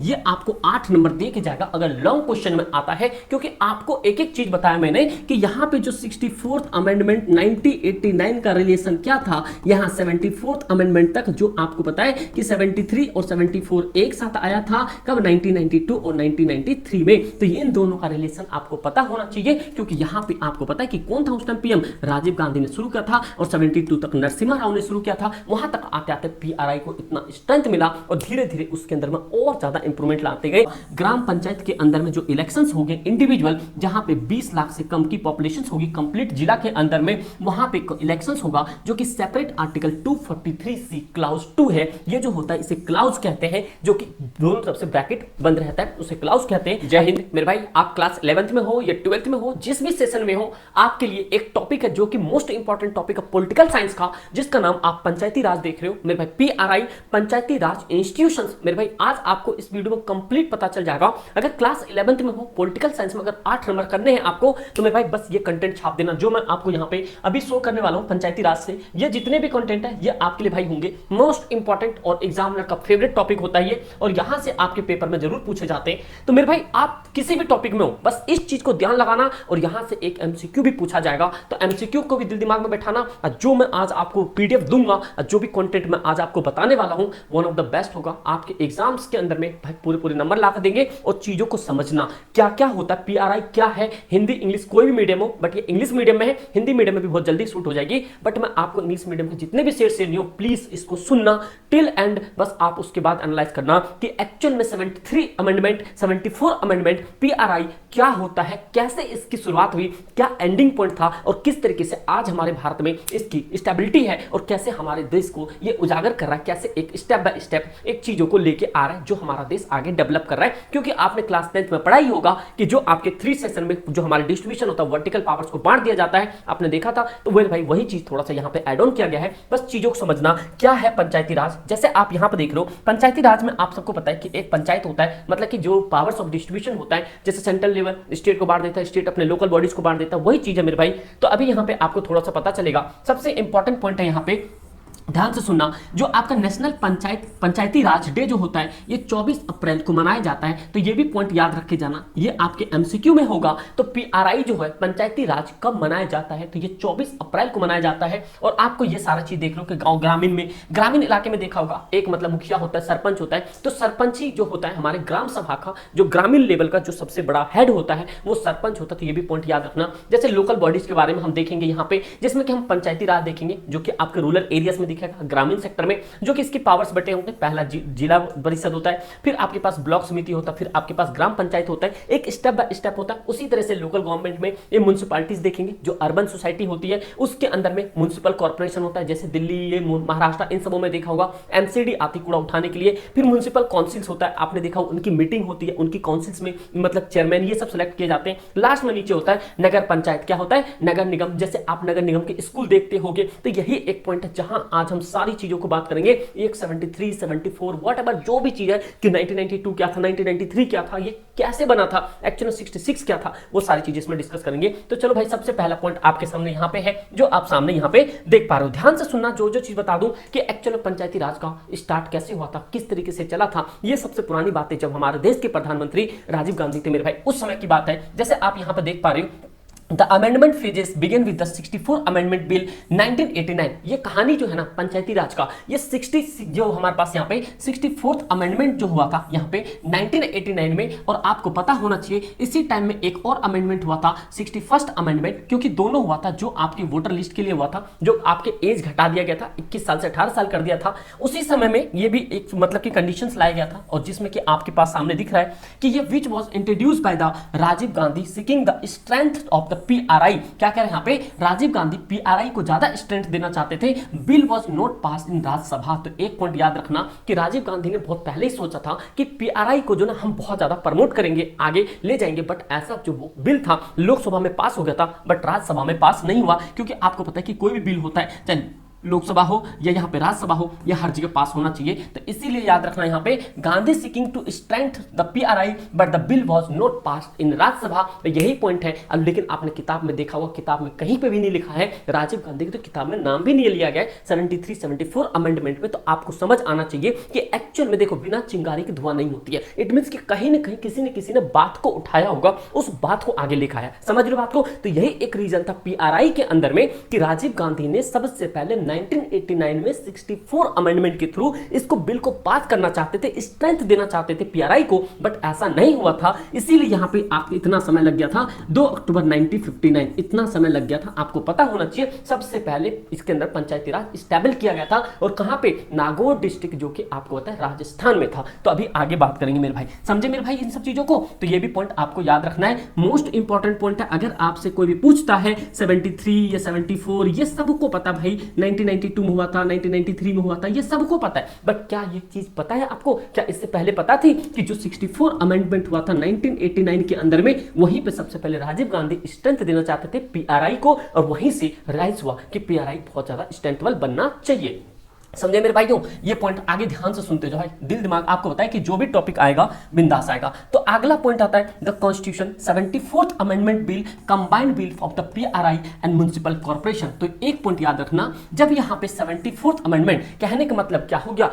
ये आपको 8 नंबर दे के जाएगा अगर लॉन्ग क्वेश्चन में आता है, क्योंकि आपको एक एक चीज बताया मैंने कि यहां पे जो 64th अमेंडमेंट 1989 का रिलेशन क्या था, यहां 74th अमेंडमेंट तक जो आपको पता है कि 73 और 74 एक साथ आया था कब 1992 और 1993 में। तो इन दोनों का रिलेशन आपको पता होना चाहिए, क्योंकि यहां पे आपको पता है कि कौन था उस टाइम पीएम, राजीव गांधी ने शुरू किया था और 72 तक नरसिम्हा राव ने शुरू किया था। वहां तक आते आते पीआरआई को इतना स्ट्रेंथ मिला और धीरे धीरे उसके अंदर में और ज्यादा इंप्रूवमेंट लाते गए। ग्राम पंचायत के अंदर में जो इलेक्शंस हो गए इंडिविजुअल, जहां पे 20 लाख से कम की पॉपुलेशन होगी कंप्लीट जिला के अंदर में, वहां पे इलेक्शंस होगा जो कि सेपरेट आर्टिकल 243C क्लाउज 2 है। ये जो होता है इसे क्लाउज कहते हैं, जो कि दोनों तरफ से ब्रैकेट बंद रहता है, उसे क्लाउज कहते हैं। जय हिंद मेरे भाई, आप क्लास 11th में हो या 12th में हो, जिस भी सेशन में हो, आपके लिए एक टॉपिक है जो कि मोस्ट इंपॉर्टेंट टॉपिक है पॉलिटिकल साइंस का, जिसका नाम आप पंचायती राज देख रहे हो मेरे भाई। पीआरआई पंचायती राज इंस्टीट्यूशंस मेरे भाई, आज आपको इस वीडियो में कंप्लीट पता चल जाएगा। अगर क्लास 11th में हो, पॉलिटिकल साइंस में अगर 8 नंबर करने हैं आपको, तो मेरे भाई बस ये कंटेंट छाप देना जो मैं आपको यहाँ पे अभी शो करने वाला हूँ पंचायती राज से। ये जितने भी कंटेंट है ये आपके लिए भाई होंगे मोस्ट इंपॉर्टेंट और एग्जामिनर का फेवरेट टॉपिक होता है ये, और यहां से आपके पेपर में जरूर पूछे जाते हैं। तो मेरे भाई आप किसी भी टॉपिक में हो, बस इस चीज को ध्यान लगाना, और यहां से एक एमसीक्यू भी पूछा जाएगा, तो एमसीक्यू को भी दिल दिमाग में बैठाना। जो मैं आज आपको पीडीएफ दूंगा, जो भी कंटेंट मैं आज आपको बताने वाला हूं, वन ऑफ द बेस्ट होगा आपके एग्जाम्स के अंदर में भाई, पूरे नंबर ला कर देंगे। और चीजों को समझना क्या क्या होता है, पीआरआई क्या है, हिंदी इंग्लिश कोई भी मीडियम हो, बट ये इंग्लिश मीडियम में है, हिंदी मीडियम में भी बहुत जल्दी शूट हो जाएगी, बट मैं आपको इंग्लिश मीडियम के जितने भी शेयर नहीं हो, प्लीज इसको सुनना टिल एंड, बस आप उसके बाद एनालाइज करना कि एक्चुअल में 73 अमेंडमेंट 74 अमेंडमेंट पीआरआई क्या होता है, कैसे इसकी शुरुआत हुई, क्या एंडिंग पॉइंट था, और किस तरीके से आज हमारे भारत में इसकी स्टेबिलिटी है, और कैसे हमारे देश को ये उजागर कर रहा है, कैसे एक स्टेप बाय स्टेप एक चीजों को लेके आ रहा है जो हमारा देश आगे डेवलप कर रहा है। क्योंकि आपने क्लास 10th में पढ़ा ही होगा कि जो आपके 3 सेशन में जो हमारे डिस्ट्रीब्यूशन होता है, वर्टिकल पावर्स को बांट दिया जाता है, आपने देखा था। तो भाई वही चीज थोड़ा सा यहाँ पे ऐड ऑन किया गया है। बस चीजों को समझना क्या है पंचायती राज। जैसे आप यहाँ पे देख रहे हो, पंचायती राज में आप सबको पता है कि एक पंचायत होता है, मतलब कि जो पावर्स ऑफ डिस्ट्रीब्यूशन होता है, जैसे सेंट्रल लेवल स्टेट को बांट देता है, स्टेट अपने लोकल बॉडीज को बांट देता है, वही चीज है मेरे भाई। तो अभी यहाँ पे आपको थोड़ा सा पता चलेगा। सबसे इंपॉर्टेंट पॉइंट है यहाँ पे, ध्यान से सुनना, जो आपका नेशनल पंचायती राज डे जो होता है ये 24 अप्रैल को मनाया जाता है। तो ये भी पॉइंट याद रख के जाना, ये आपके एमसीक्यू में होगा। तो पीआरआई जो है पंचायती राज कब मनाया जाता है, तो ये 24 अप्रैल को मनाया जाता है। और आपको ये सारा चीज देख लो कि गांव ग्रामीण इलाके में देखा होगा, एक मतलब मुखिया होता है, सरपंच होता है। तो सरपंच ही जो होता है हमारे ग्राम सभा का, जो ग्रामीण लेवल का जो सबसे बड़ा हेड होता है वो सरपंच होता है। तो ये भी पॉइंट याद रखना। जैसे लोकल बॉडीज के बारे में हम देखेंगे यहाँ पे, जिसमें कि हम पंचायती राज देखेंगे जो कि आपके रूरल एरियाज में दिखेगा, ग्रामीण सेक्टर में, जो कि इसके पावर्स बटे होंगे। पहला जिला परिषद होता है, फिर आपके पास ब्लॉक समिति होता है, फिर आपके पास ग्राम पंचायत होता है, एक स्टेप बाय स्टेप होता है। उसी तरह से लोकल गवर्नमेंट में ये म्युनिसिपैलिटीज देखेंगे, जो अर्बन सोसाइटी होती है उसके अंदर में म्युनिसिपल कॉर्पोरेशन होता है, जैसे दिल्ली, ये महाराष्ट्र, इन सबों में देखा होगा एमसीडी आती कूड़ा उठाने के लिए। फिर म्युनिसिपल काउंसिल्स होता है, आपने देखा उनकी मीटिंग होती है, उनकी काउंसिल्स में मतलब चेयरमैन ये सब सेलेक्ट किए जाते हैं। लास्ट में नीचे होता है नगर पंचायत, क्या होता है नगर निगम, जैसे आप नगर निगम के स्कूल देखते होगे। तो यही एक पॉइंट है जहां आज हम सारी चीजों को बात करेंगे। एक 73 74 व्हाटएवर जो भी चीज है कि 1992 क्या था, 1993 क्या था, ये कैसे बना था, एक्चुअली 66 क्या था, वो सारी चीजें इसमें डिस्कस करेंगे। तो चलो भाई, सबसे पहला पॉइंट आपके सामने यहाँ पे है, जो आप सामने यहाँ पे देख पा रहे हो। ध्यान से सुनना, जो चीज बता दूं कि एक्चुअली पंचायती राज का स्टार्ट कैसे हुआ था, किस तरीके से चला था। ये सबसे पुरानी बात है, जब हमारे देश के प्रधानमंत्री राजीव गांधी थे मेरे भाई, उस समय की बात है। जैसे आप यहाँ पे देख पा रहे हो, The amendment phases began with the 64 Amendment Bill 1989। ये कहानी जो है ना पंचायती राज का, ये 60 जो हमारे पास यहाँ पे 64th अमेंडमेंट जो हुआ था यहाँ पे 1989 में। और आपको पता होना चाहिए इसी टाइम में एक और अमेंडमेंट हुआ था 61st अमेंडमेंट, क्योंकि दोनों हुआ था। जो आपकी वोटर लिस्ट के लिए हुआ था, जो आपके एज घटा दिया गया था, 21 साल से 18 साल कर दिया था, उसी समय में ये भी एक मतलब की कंडीशंस लाया गया था। और जिसमें कि आपके पास सामने दिख रहा है कि ये which was introduced by the Rajiv Gandhi seeking the strength of the PRI. क्या कह रहे हैं यहाँ पे, राजीव गांधी पीआरआई को ज्यादा स्ट्रेंथ देना चाहते थे। बिल वाज नॉट पास इन राज्यसभा। तो एक पॉइंट याद रखना कि राजीव गांधी ने बहुत पहले ही सोचा था कि पीआरआई को जो ना हम बहुत ज्यादा प्रमोट करेंगे, आगे ले जाएंगे, बट ऐसा जो बिल था लोकसभा में पास हो गया था, बट राज्यसभा में पास नहीं हुआ। क्योंकि आपको पता है कि कोई भी बिल होता है, चाहे लोकसभा हो या यहाँ पे राज्यसभा हो, या हर जगह पास होना चाहिए। तो इसीलिए याद रखना यहाँ पे Gandhi seeking to strength the PRI but the bill was not passed in Rajya Sabha. तो यही पॉइंट है। अब लेकिन आपने किताब में देखा होगा, किताब में कहीं पे भी नहीं लिखा है, राजीव गांधी की तो किताब में नाम भी नहीं लिया गया है 73 74 अमेंडमेंट में। तो आपको समझ आना चाहिए कि एक्चुअल में देखो बिना चिंगारी की धुआं नहीं होती है। इट मींस कि कहीं ना कहीं किसी न किसी ने बात को उठाया होगा, उस बात को आगे लिखा है। समझ रहे हो बात को? तो यही एक रीजन था पीआरआई के अंदर में कि राजीव गांधी ने सबसे पहले 1989 में 64 अमेंडमेंट के थ्रू इसको बिल को पास करना चाहते थे, स्ट्रेंथ देना चाहते थे पीआरआई को, बट ऐसा नहीं हुआ था। इसीलिए यहां पे आपको इतना समय लग गया था, 2 अक्टूबर 1959 इतना समय लग गया था। आपको पता होना चाहिए सबसे पहले इसके अंदर पंचायती राज स्टैबल किया गया था, और कहां पे? नागौर डिस्ट्रिक्ट, जो कि आपको पता है राजस्थान में था। तो अभी आगे बात करेंगे मेरे भाई, समझे मेरे भाई इन सब चीजों को? तो ये भी पॉइंट आपको याद रखना है, मोस्ट इंपॉर्टेंट पॉइंट है। अगर आपसे कोई भी पूछता है 73 या 74, ये सबको पता भाई, 1992 में हुआ था, 1993 में हुआ था, ये सबको पता है। बट क्या ये चीज पता है आपको? क्या इससे पहले पता थी कि जो 64 अमेंडमेंट हुआ था 1989 के अंदर में, वहीं पे सबसे पहले राजीव गांधी स्ट्रेंथ देना चाहते थे पीआरआई को, और वहीं से राइज हुआ कि पीआरआई बहुत ज्यादा स्ट्रेंथफुल बनना चाहिए। समझे मेरे भाइयों? ये पॉइंट आगे ध्यान से सुनते जाओ भाई, दिल दिमाग आपको बताए कि जो भी टॉपिक आएगा बिंदास आएगा। तो अगला पॉइंट आता है the constitution 74th amendment bill combined bill of the PRI and municipal corporation. तो एक पॉइंट याद रखना, जब यहाँ पे 74th अमेंडमेंट, कहने का मतलब क्या हो गया,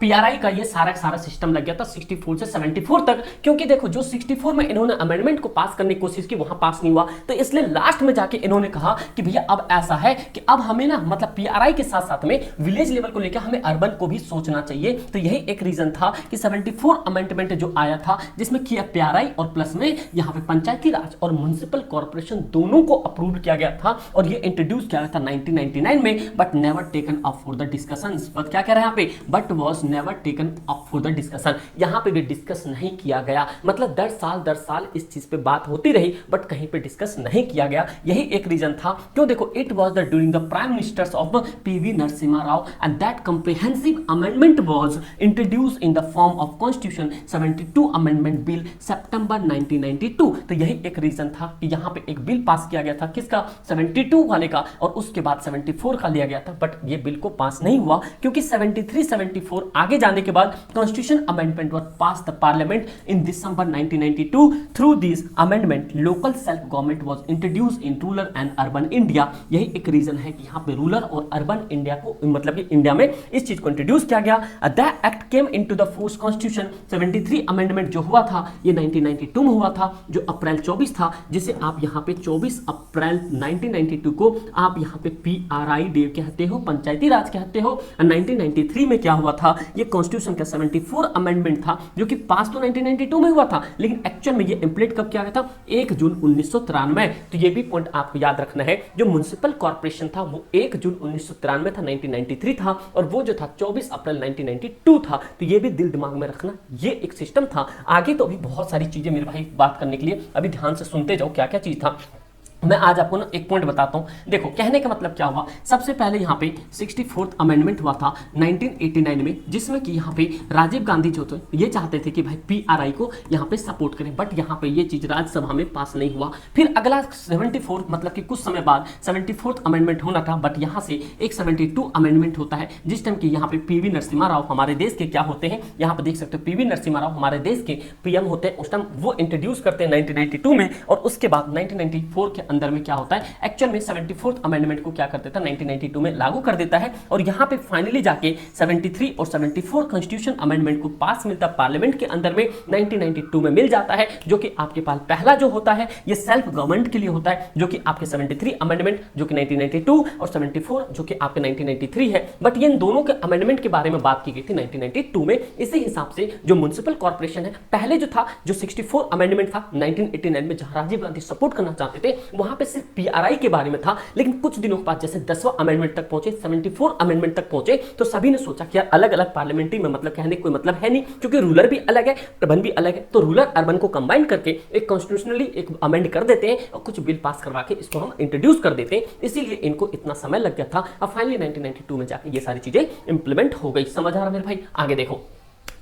पीआरआई का ये सारा सिस्टम लग गया था 64 से 74 तक, क्योंकि देखो जो 64 में इन्होंने अमेंडमेंट को पास करने की कोशिश की, वहां पास नहीं हुआ। तो इसलिए लास्ट में जाके इन्होंने कहा कि भैया अब ऐसा है कि अब हमें ना मतलब पीआरआई के साथ साथ में विलेज लेवल को लेकर हमें अर्बन को भी सोचना चाहिए। तो यही एक रीजन था कि 74 अमेंडमेंट जो आया था, जिसमें किया पीआरआई और प्लस में यहां पे पंचायती राज और म्युनिसिपल कॉर्पोरेशन दोनों को अप्रूव किया गया था, और ये इंट्रोड्यूस किया गया था 1999 में, but never taken up for the discussions. But क्या कह रहे हैं यहां पे? But was never taken up for the discussion. यहां पे भी डिस्कस नहीं किया गया, मतलब 10 साल इस चीज पे बात होती रही, बट कहीं पे डिस्कस नहीं किया गया। यही एक रीजन था। क्यों? देखो it was the during the prime ministers of PV Narasimha Rao and that comprehensive amendment was introduced in the form of Constitution 72 Amendment Bill September 1992। तो यही एक रीजन था कि यहाँ पे एक बिल पास किया गया था, किसका? 72 वाले का, और उसके बाद 74 का लिया गया था, बट ये बिल को पास नहीं हुआ, क्योंकि 73 74 आगे जाने के बाद constitution amendment were pass the parliament in December 1992। Through this amendment local self government was introduced in rural and urban India. यही एक रीजन है कि यहाँ पे रूरल और अर्बन इंडिया को, मतलब कि इंडिया में इस चीज को इंट्रोड्यूस किया गया। The act came into the force constitution 73 amendment जो हुआ था ये 1992 में हुआ था, जो अप्रैल 24 था, जिसे आप यहाँ पे 24 अप्रैल 1992 को आप यहाँ पे पीआरआई डे कहते हो, पंचायती राज कहते हो। 1993 में क्या हुआ था? ये कॉन्स्टिट्यूशन का 74 अमेंडमेंट था, जो कि पास तो 1992 में हुआ था, लेकिन एक्चुअल में ये इंप्लीमेंट कब किया गया था? 1 जून 1993। तो ये भी पॉइंट आपको याद रखना है, जो म्युनिसिपल कॉर्पोरेशन था वो 1 जून 1993 था, 1993 था, और वो जो था 24 अप्रैल 1992 था। तो ये भी दिल दिमाग में रखना, ये एक सिस्टम था। आगे तो अभी बहुत सारी चीजें मेरे भाई बात करने के लिए, अभी ध्यान से सुनते जाओ क्या क्या चीज था। मैं आज आपको ना एक पॉइंट बताता हूं। देखो कहने का मतलब क्या हुआ, सबसे पहले यहाँ पे 64th अमेंडमेंट हुआ था 1989 में, जिसमें कि यहाँ पे राजीव गांधी जो थे ये चाहते थे कि भाई पीआरआई को यहाँ पे सपोर्ट करें, बट यहाँ पे ये चीज राज्यसभा में पास नहीं हुआ। फिर अगला 74 मतलब कि कुछ समय बाद 74th अमेंडमेंट होना था, बट यहाँ से एक 72 अमेंडमेंट होता है, जिस टाइम की यहाँ पे पीवी नरसिम्हा राव हमारे देश के क्या होते हैं, यहाँ पे देख सकते हो पीवी नरसिम्हा राव हमारे देश के पीएम होते हैं। उस टाइम वो इंट्रोड्यूस करते हैं 1992 में, और उसके बाद 1994 के अंदर में क्या होता है, एक्चुअल में 74th अमेंडमेंट को क्या कर देता है 1992 में लागू कर देता है, और यहां पे फाइनली जाके 73 और 74 कॉन्स्टिट्यूशन अमेंडमेंट को पास मिलता है पार्लियामेंट के अंदर में 1992 में मिल जाता है, जो कि आपके पास पहला जो होता है ये सेल्फ गवर्नमेंट के लिए होता है, जो कि आपके 73 अमेंडमेंट जो कि 1992 और 74 जो कि आपके 1993 है। बट ये इन दोनों के अमेंडमेंट के बारे में बात की गई थी 1992 में। इसी हिसाब से जो म्युनिसिपल कॉर्पोरेशन है, पहले जो था जो 64 अमेंडमेंट था 1989 में, जहां राजीव गांधी सपोर्ट करना चाहते थे, वहां पे सिर्फ पीआरआई के बारे में था। लेकिन कुछ दिनों के बाद जैसे 10वां अमेंडमेंट तक पहुंचे, 74 अमेंडमेंट तक पहुंचे, तो सभी ने सोचा कि यार अलग अलग पार्लियामेंट्री में मतलब कहने कोई मतलब है नहीं, क्योंकि रूलर भी अलग है, अर्बन भी अलग है, तो रूलर अर्बन को कंबाइन करके एक कॉन्स्टिट्यूशनली एक अमेंड कर देते हैं और कुछ बिल पास करवा के इसको हम इंट्रोड्यूस कर देते हैं। इसीलिए इनको इतना समय लग गया था। अब फाइनली 1992 में जाके ये सारी चीजें इंप्लीमेंट हो गई। समझ आ रहा मेरे भाई? आगे देखो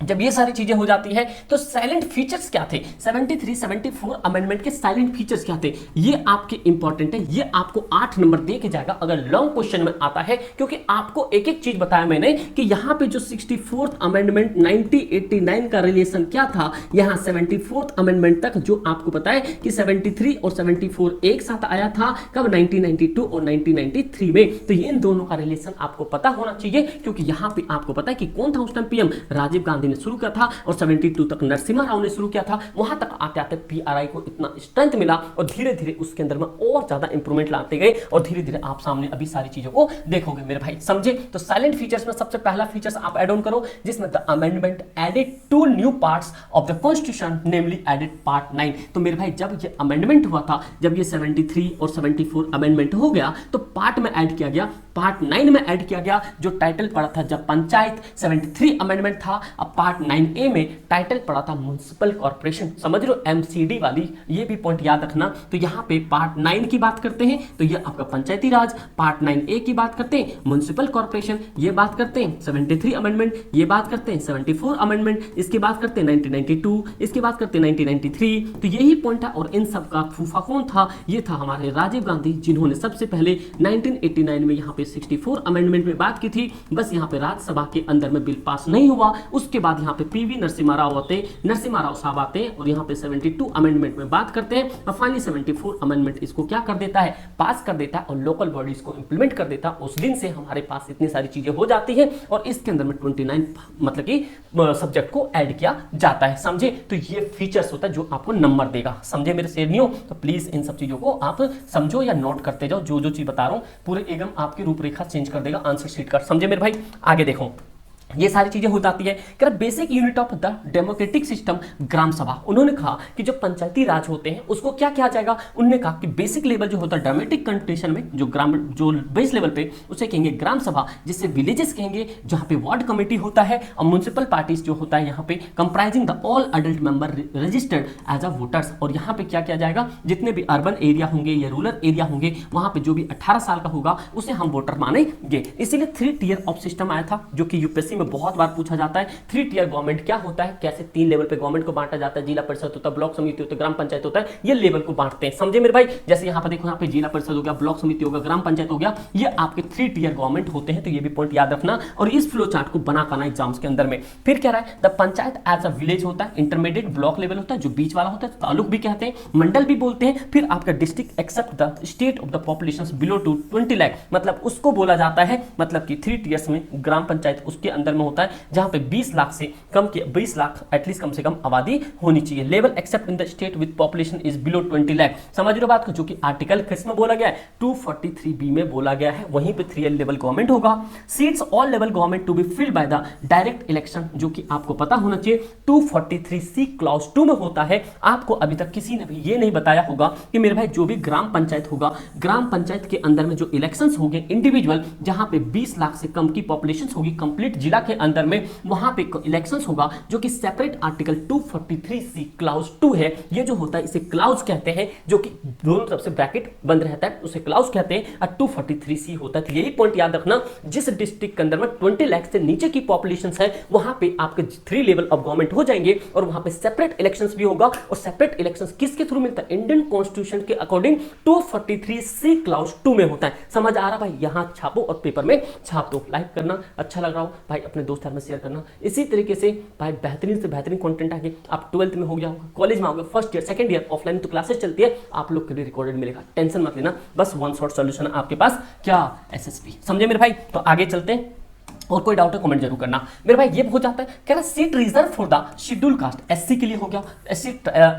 जब ये सारी चीजें हो जाती है तो साइलेंट फीचर्स क्या थे, 73 74 अमेंडमेंट के साइलेंट फीचर्स क्या थे, ये आपके इंपॉर्टेंट है, ये आपको 8 नंबर दे के जाएगा अगर लॉन्ग क्वेश्चन में आता है, क्योंकि आपको एक एक चीज बताया मैंने कि यहां पे जो 64th अमेंडमेंट 1989 का रिलेशन क्या था, यहां 74th अमेंडमेंट तक जो आपको पता है कि 73 और 74 एक साथ आया था कब, 1992 और 1993 में। तो ये इन दोनों का रिलेशन आपको पता होना चाहिए, क्योंकि यहां पे आपको पता है कि कौन था उस टाइम पीएम, राजीव गांधी ने शुरू किया था और 72 तक नरसिम्हा राव ने शुरू किया था। वहां तक आते आते पीआरआई को इतना स्ट्रेंथ मिला और धीरे धीरे उसके अंदर में और ज्यादा इंप्रूवमेंट लाते गए और धीरे धीरे आप सामने अभी सारी चीजों को देखोगे मेरे भाई, समझे। तो साइलेंट फीचर्स में सबसे पहला फीचर्स आप ऐड ऑन करो, जिसमें the amendment added 2 new parts of the constitution namely added part 9। तो मेरे भाई जब ये अमेंडमेंट हुआ था, जब ये 73 और 74 अमेंडमेंट हो गया तो पार्ट में ऐड किया गया, पार्ट 9 में ऐड किया गया, जो टाइटल पड़ा था जब पंचायत 73 अमेंडमेंट था, अब पार्ट 9A में टाइटल पड़ा था म्युनिसिपल कॉर्पोरेशन। समझ रहे हो, MCD वाली, ये भी पॉइंट याद रखना। तो यहाँ पे पार्ट 9 की बात करते हैं तो ये आपका पंचायती राज, पार्ट 9A की बात करते हैं म्युनिसिपल कॉर्पोरेशन, ये बात करते हैं 73 अमेंडमेंट, ये बात करते हैं 74 अमेंडमेंट, इसकी बात करते हैं 1992, इसकी बात करते हैं 1993। तो यही पॉइंट है और इन सब का फूफा कौन था, ये था हमारे राजीव गांधी, जिन्होंने सबसे पहले 1989 में यहाँ पे 64 अमेंडमेंट में बात की थी। बस यहाँ पे राज्यसभा के अंदर में बिल पास नहीं हुआ, उसके बाद यहाँ पे PV नरसिम्हा राव आते, नरसिम्हा राव साहब आते हैं और यहाँ पे 72 अमेंडमेंट में बात करते हैं और फाइनली 74 अमेंडमेंट इसको क्या कर देता है, पास कर देता है और लोकल बॉडीज को इंप्लीमेंट कर देता है। उस दिन से हमारे पास इतनी सारी चीजें हो जाती है और इसके अंदर में 29 मतलब कि सब्जेक्ट को ऐड किया जाता है, समझे। तो ये फीचर्स होता है जो आपको नंबर देगा, समझे मेरे शेरनियों। तो प्लीज इन सब चीजों को आप समझो या नोट करते जाओ, जो जो चीज बता रहा हूं पूरे एकदम आपकी रूपरेखा चेंज कर देगा आंसर शीट का, समझे मेरे भाई। आगे देखो, ये सारी चीजें हो जाती है कि basic unit of the democratic system gram sabha. उन्होंने कहा कि जो पंचायती राज होते हैं उसको क्या किया जाएगा, उन्होंने कहा कि बेसिक लेवल जो होता है डेमोक्रेटिक कंस्टिट्यूशन में, जो बेस लेवल पे उसे कहेंगे ग्राम सभा, जिससे विलेजेस कहेंगे, जहां पे वार्ड कमेटी होता है और म्युनिसिपल पार्टीज जो होता है यहाँ पे comprising the all adult member registered as a voters. और यहाँ पे क्या किया जाएगा, जितने भी अर्बन एरिया होंगे या रूरल एरिया होंगे वहां पे जो भी 18 साल का होगा उसे हम वोटर मानेंगे। इसीलिए 3 टियर ऑफ सिस्टम आया था, जो कि यूपीएससी बहुत बार पूछा जाता है। 3 टियर गवर्नमेंट क्या होता है, कैसे 3 लेवल पे गवर्नमेंट को बांटा जाता है, जिला परिषद होता है, ब्लॉक समिति होता है, ग्राम पंचायत होता है, ये लेवल को बांटते हैं, समझे मेरे भाई। जैसे यहाँ पे देखो, यहाँ पे जिला परिषद हो गया, ब्लॉक समिति होगा, ग्राम पंचायत हो गया, ये आपके 3 टियर गवर्नमेंट होते हैं। तो ये भी पॉइंट याद रखना और इस फ्लो चार्ट को बना करना एग्जाम्स के अंदर में। फिर क्या रहा है, the panchayat as a village होता है, इंटरमीडिएट ब्लॉक लेवल होता है, जो बीच वाला होता है, तालुक भी कहते हैं, मंडल भी बोलते हैं। फिर आपका district except the state of the population below to 20 lakh, मतलब उसको बोला जाता है, मतलब कि 3 टियर्स में ग्राम पंचायत उसके अंदर में होता है जहां पे 20 लाख से कम की 20 लाख एटलीस्ट कम से कम आबादी होनी चाहिए। Level accept in the state with population is below 20 lakh, समझ रहे हो बात को, जो कि आर्टिकल किस में बोला गया है, 243B में बोला गया है। वहीं पे 3 लेवल गवर्नमेंट होगा। Seats all level government to be filled by the direct election, जो कि आपको पता होना चाहिए 243C क्लॉज 2 में होता है। आपको अभी तक किसी ने भी ये नहीं बताया होगा कि मेरे भाई जो भी ग्राम पंचायत होगा, ग्राम पंचायत के अंदर में जो इलेक्शंस होंगे इंडिविजुअल, जहां पे 20 लाख से कम की पॉपुलेशन होगी कंप्लीट जिला के अंदर में, वहां पे इलेक्शंस होगा, जो कि सेपरेट आर्टिकल 243C क्लाउज 2 है। ये जो होता है इसे क्लाउज कहते हैं, जो कि दोनों तरफ से ब्रैकेट बंद रहता है, उसे क्लाउज कहते हैं, और 243C होता है। तो यही पॉइंट याद रखना, जिस डिस्ट्रिक्ट के अंदर में 20 लाख से नीचे की पॉपुलेशन है वहां पे आपके 3 लेवल ऑफ गवर्नमेंट हो जाएंगे और वहां पे सेपरेट इलेक्शंस भी होगा। और सेपरेट इलेक्शंस किसके थ्रू मिलता है, इंडियन कॉन्स्टिट्यूशन के अकॉर्डिंग 243C क्लाउज 2 में होता है। समझ आ रहा भाई, यहां छापो और पेपर में छाप दो। लाइक करना, अच्छा लग रहा हो भाई अपने दोस्त यार में शेयर करना। इसी तरीके से भाई बेहतरीन से बेहतरीन कंटेंट आगे आप 12th में हो गया होगा, कॉलेज में होगा, first year second year offline तो क्लासेस चलती है, आप लोग के लिए रिकॉर्डेड मिलेगा, टेंशन मत लेना। बस वन शॉट सॉल्यूशन आपके पास, क्या SSB, समझे मेरे भाई। तो आगे चलते हैं, और कोई डाउट है कमेंट जरूर करना मेरे भाई। ये हो जाता है कह रहा seat reserve for the schedule caste, SC के लिए हो गया,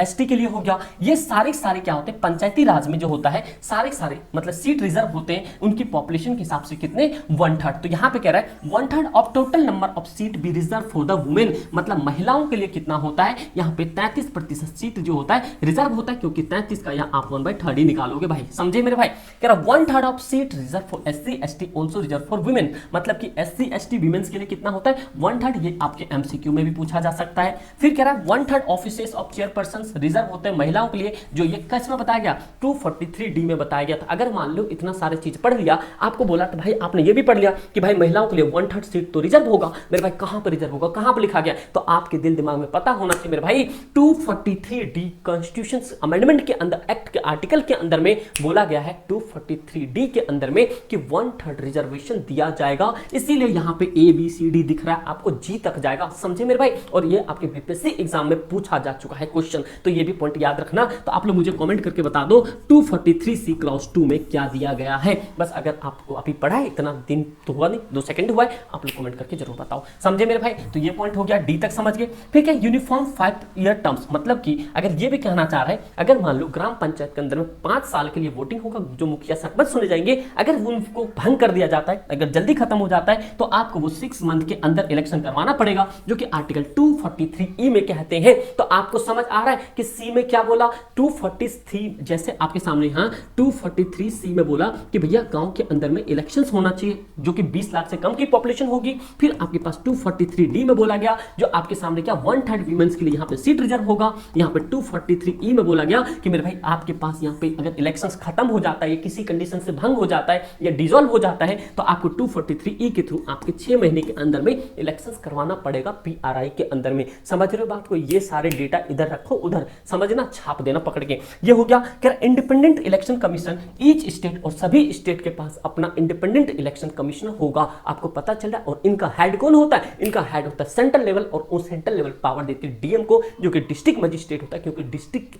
ST के लिए हो गया। ये सारे क्या होते हैं, पंचायती राज में जो होता है सारे मतलब सीट रिजर्व होते हैं उनकी पॉपुलेशन के हिसाब से कितने, 1/3। तो यहाँ पे कह रहा है 1/3 of total number of seat be reserve for the women, मतलब महिलाओं के लिए कितना होता है, यहाँ पे 33% सीट जो होता है रिजर्व होता है, क्योंकि 33 का यहाँ आप 1/3 ही निकालोगे भाई, समझे मेरे भाई। कह रहा 1/3 of seat reserve for SC ST also reserve for women, मतलब कि SC ST वीमेंस के लिए कितना होता है 1/3, ये आपके MCQ में भी पूछा जा सकता है। फिर कह रहा है 1/3 ऑफिसेस ऑफ चेयरपर्सन रिजर्व होते हैं महिलाओं के लिए, जो ये किस में बताया गया 243D में बताया गया था। अगर मान लो इतना सारे चीज पढ़ लिया, आपको बोला तो भाई आपने ये भी पढ़ लिया कि भाई महिलाओं के लिए 1/3 सीट तो रिजर्व होगा, मेरे भाई कहां पर रिजर्व होगा, कहां पर लिखा गया, तो आपके दिल दिमाग में पता होना चाहिए मेरे भाई 243D कॉन्स्टिट्यूशन अमेंडमेंट के अंदर, एक्ट के आर्टिकल के अंदर में बोला गया है 243D के अंदर में कि 1/3 रिजर्वेशन दिया जाएगा। इसीलिए यहां पे ABCD दिख रहा है, आपको G तक जाएगा, समझे मेरे भाई। और ये आपके बीपीएससी एग्जाम में पूछा जा चुका है क्वेश्चन, तो ये भी पॉइंट याद रखना। तो आप लोग मुझे कमेंट करके बता दो 243C क्लॉज 2 में क्या दिया गया है। बस अगर आपको अभी पढ़ा है, इतना दिन तो हुआ नहीं, 2 सेकंड हुआ है, आप लोग कमेंट करके जरूर बताओ, समझे मेरे भाई। तो ये पॉइंट हो गया, डी तक समझ गए। फिर क्या यूनिफॉर्म 5 ईयर टर्म्स, मतलब कि अगर ये भी कहना चाह रहा है, अगर मान लो ग्राम पंचायत के अंदर में 5 साल के लिए वोटिंग होगा, जो मुखिया सरपंच सुने जाएंगे, अगर उनको भंग कर दिया जाता है, अगर जल्दी खत्म हो जाता है, तो आपको वो 6 मंथ के अंदर इलेक्शन करवाना पड़ेगा, जो कि आर्टिकल 243E में कहते हैं। तो आपको समझ आ रहा है कि सी में क्या बोला 243, जैसे आपके सामने यहां 243C में बोला कि भैया गांव के अंदर में इलेक्शंस होना चाहिए, जो कि 20 लाख से कम की पॉपुलेशन होगी। फिर आपके पास 243D में बोला गया, जो आपके सामने क्या 1/3 वीमेंस के लिए यहां पे सीट रिजर्व होगा। यहां पे 243E में बोला गया कि मेरे भाई आपके पास यहां पे अगर इलेक्शंस खत्म हो जाता है, या किसी कंडीशन से भंग हो जाता है या डिसॉल्व हो जाता है, तो आपको 243E के थ्रू आपके 6 महीने के अंदर में इलेक्शंस करवाना पड़ेगा PRI के अंदर में। समझ रहे हो बात को? ये सारे डेटा इधर रखो, उधर समझना, छाप देना पकड़ के। ये हो गया कि independent election commission, each state और सभी स्टेट के पास अपना इंडिपेंडेंट इलेक्शन कमीशनर होगा, आपको पता चल रहा है। और इनका हेड कौन होता है? इनका हेड होता है सेंट्रल लेवल, और उस सेंट्रल लेवल पावर देती है DM को, जो कि डिस्ट्रिक्ट मजिस्ट्रेट होता है, क्योंकि डिस्ट्रिक्ट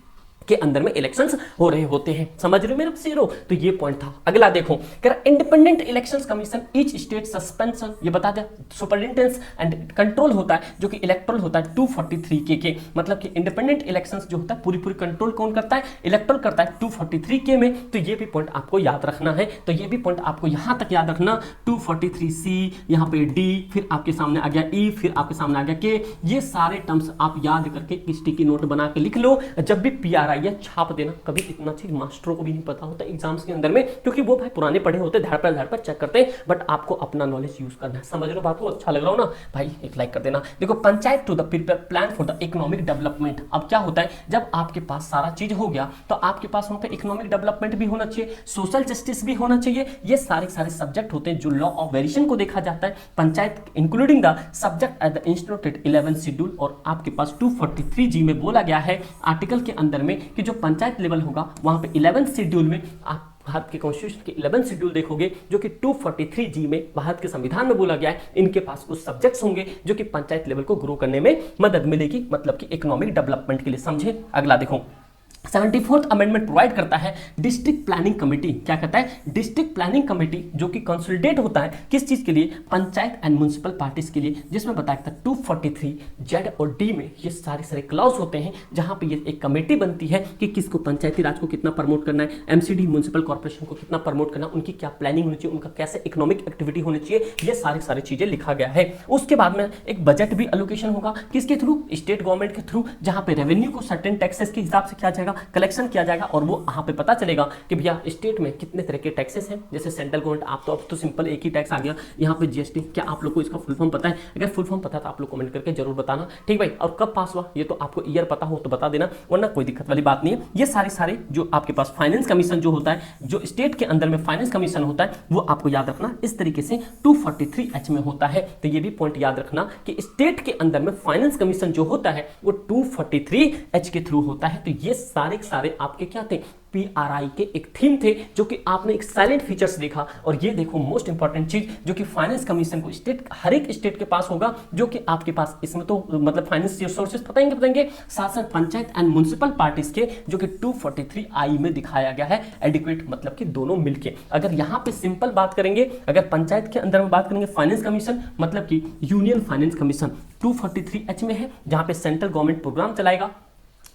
के अंदर में इलेक्शंस हो रहे होते हैं। समझ रहे हो मेरे शेरो? तो ये पॉइंट था। अगला देखो, independent elections commission each state suspension, ये बता दे सुपरिटेंडेंस एंड कंट्रोल होता है, जो कि इलेक्टोरल होता है 243K के, मतलब कि इंडिपेंडेंट इलेक्शंस जो होता है पूरी कंट्रोल कौन करता है? इलेक्टोरल करता है 243K में। तो ये भी पॉइंट आपको याद रखना है। तो ये भी पॉइंट आपको यहां तक याद रखना, 243C, यहाँ पे D, फिर आपके सामने आ गया E, फिर आपके सामने आ गया K। ये सारे टर्म्स आप याद करके स्टिकी नोट बना के लिख लो, जब भी PRI या छाप देना। कभी इतना चीज मास्टरों को भी नहीं पता होता एग्जाम्स के अंदर में, क्योंकि वो भाई पुराने पढ़े होते, धड़ पर चेक करते हैं, बट आपको अपना नॉलेज यूज करना है। समझ लो बात को? अच्छा लग रहा हो ना भाई? एक लाइक कर देना। देखो, panchayat to the prepare plan for the economic development. अब क्या होता है, जब आपके पास सारा चीज हो गया, तो आपके पास वहां पे इकोनॉमिक डेवलपमेंट भी होना चाहिए, सोशल जस्टिस भी होना चाहिए। ये सारे सब्जेक्ट होते हैं जो लॉ ऑफ वेरिएशन को देखा जाता है। Panchayat including the subject at the instituted 11 schedule, और आपके पास 243G में बोला गया है आर्टिकल के अंदर में कि जो पंचायत लेवल होगा वहां पे 11 शेड्यूल में आप भारत के कॉन्स्टिट्यूशन के 11 शेड्यूल देखोगे, जो कि 243G में भारत के संविधान में बोला गया है, इनके पास कुछ सब्जेक्ट्स होंगे जो कि पंचायत लेवल को ग्रो करने में मदद मिलेगी, मतलब कि इकोनॉमिक डेवलपमेंट के लिए। समझे? अगला देखो, 74th अमेंडमेंट प्रोवाइड करता है डिस्ट्रिक्ट प्लानिंग कमेटी। क्या कहता है? डिस्ट्रिक्ट प्लानिंग कमेटी, जो कि कंसोलिडेट होता है किस चीज के लिए? पंचायत एंड म्युनिसिपल पार्टीज के लिए, जिसमें बताया था 243Z और D में ये सारे क्लॉज होते हैं, जहां पे ये एक कमेटी बनती है कि किसको पंचायती राज को कितना प्रमोट करना है, MCD म्युनिसिपल कॉर्पोरेशन को कितना प्रमोट करना, उनकी क्या प्लानिंग होनी चाहिए, उनका कैसे इकोनॉमिक एक्टिविटी होनी चाहिए, ये सारी चीजें लिखा गया है। उसके बाद में एक बजट भी एलोकेशन होगा, किसके थ्रू? स्टेट गवर्नमेंट के थ्रू, जहां पे रेवेन्यू को सर्टेन टैक्सेस के हिसाब से किया जाएगा, कलेक्शन किया जाएगा, और वो वहां पे पता चलेगा कि भैया स्टेट में कितने तरह के टैक्सेस हैं। जैसे सेंट्रल गवर्नमेंट, आप तो अब तो सिंपल एक ही टैक्स आ गया, यहाँ पे GST। क्या आप लोग को इसका फुल फॉर्म पता है? अगर फुल फॉर्म पता है तो आप लोग कमेंट करके जरूर बताना, ठीक भाई। और कब पास हुआ ये तो आपको ईयर पता हो तो बता देना, वरना कोई दिक्कत वाली बात नहीं है। ये सारे जो आपके पास फाइनेंस कमीशन जो होता है, जो स्टेट के अंदर में फाइनेंस कमीशन होता है, वो आपको याद रखना इस तरीके से 243H में होता है। तो ये भी पॉइंट याद रखना कि स्टेट के अंदर में फाइनेंस कमीशन जो होता है वो 243H के थ्रू होता है। तो ये सारे आपके क्या थे? PRI के एक थीम थे, जो कि आपने एक साइलेंट फीचर्स देखा। और ये देखो मोस्ट इंपॉर्टेंट चीज, जो कि फाइनेंस कमीशन को हर एक स्टेट के पास होगा, जो कि आपके पास इसमें तो मतलब फाइनेंस सोर्सेस बताएंगे साथ साथ पंचायत एंड म्युनिसिपल पार्टीज के, जो कि 243I में दिखाया गया है एडिक्वेट, मतलब कि दोनों मिलके। अगर यहाँ पे सिंपल बात करेंगे, अगर पंचायत के अंदर में बात करेंगे फाइनेंस कमीशन, मतलब कि यूनियन फाइनेंस कमीशन 243H में है, जहां पे सेंट्रल गवर्नमेंट प्रोग्राम चलाएगा,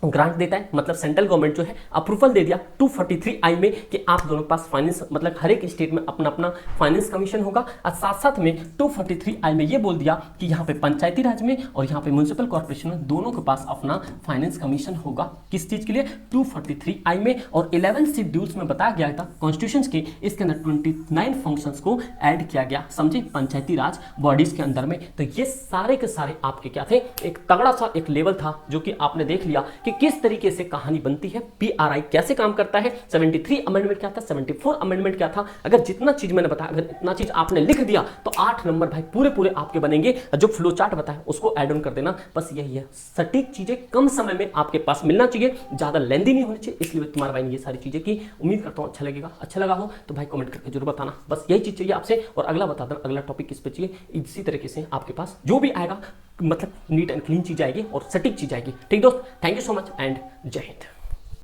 ग्रांट देता है, मतलब सेंट्रल गवर्नमेंट जो है अप्रूवल दे दिया 243I में कि आप दोनों के पास फाइनेंस, मतलब हर एक स्टेट में अपना अपना फाइनेंस कमीशन होगा। और साथ साथ में 243I में ये बोल दिया कि यहाँ पे पंचायती राज में और यहाँ पे म्यूनिसिपल कॉर्पोरेशन में दोनों के पास अपना फाइनेंस कमीशन होगा। किस चीज के लिए? 243I में। और 11 शेड्यूल्स में बताया गया था कॉन्स्टिट्यूशन के, इसके अंदर 29 फंक्शंस को ऐड किया गया, समझे, पंचायती राज बॉडीज के अंदर में। तो ये सारे के सारे आपके क्या थे, एक तगड़ा सा एक लेवल था जो कि आपने देख लिया कि किस तरीके से कहानी बनती है, पीआरआई कैसे काम करता है, 73 अमेंडमेंट क्या था, 74 अमेंडमेंट क्या था। अगर जितना चीज मैंने बताया, अगर इतना चीज आपने लिख दिया तो 8 नंबर भाई पूरे पूरे आपके बनेंगे। जो फ्लो चार्ट बताया उसको ऐड ऑन कर देना, बस यही है। सटीक चीजें कम समय में आपके पास मिलना चाहिए, ज्यादा लेंदी नहीं होनी चाहिए, इसलिए तुम्हारा भाई ने ये सारी चीजें की। उम्मीद करता हूं अच्छा लगेगा। अच्छा लगा हो तो भाई कमेंट करके जरूर बताना, बस यही चीज चाहिए आपसे। और अगला बता देना अगला टॉपिक किस पे चाहिए, इसी तरीके से आपके पास जो भी आएगा मतलब नीट एंड क्लीन चीज आएगी और सटीक चीज आएगी। ठीक दोस्त, thank you so much and जय हिंद।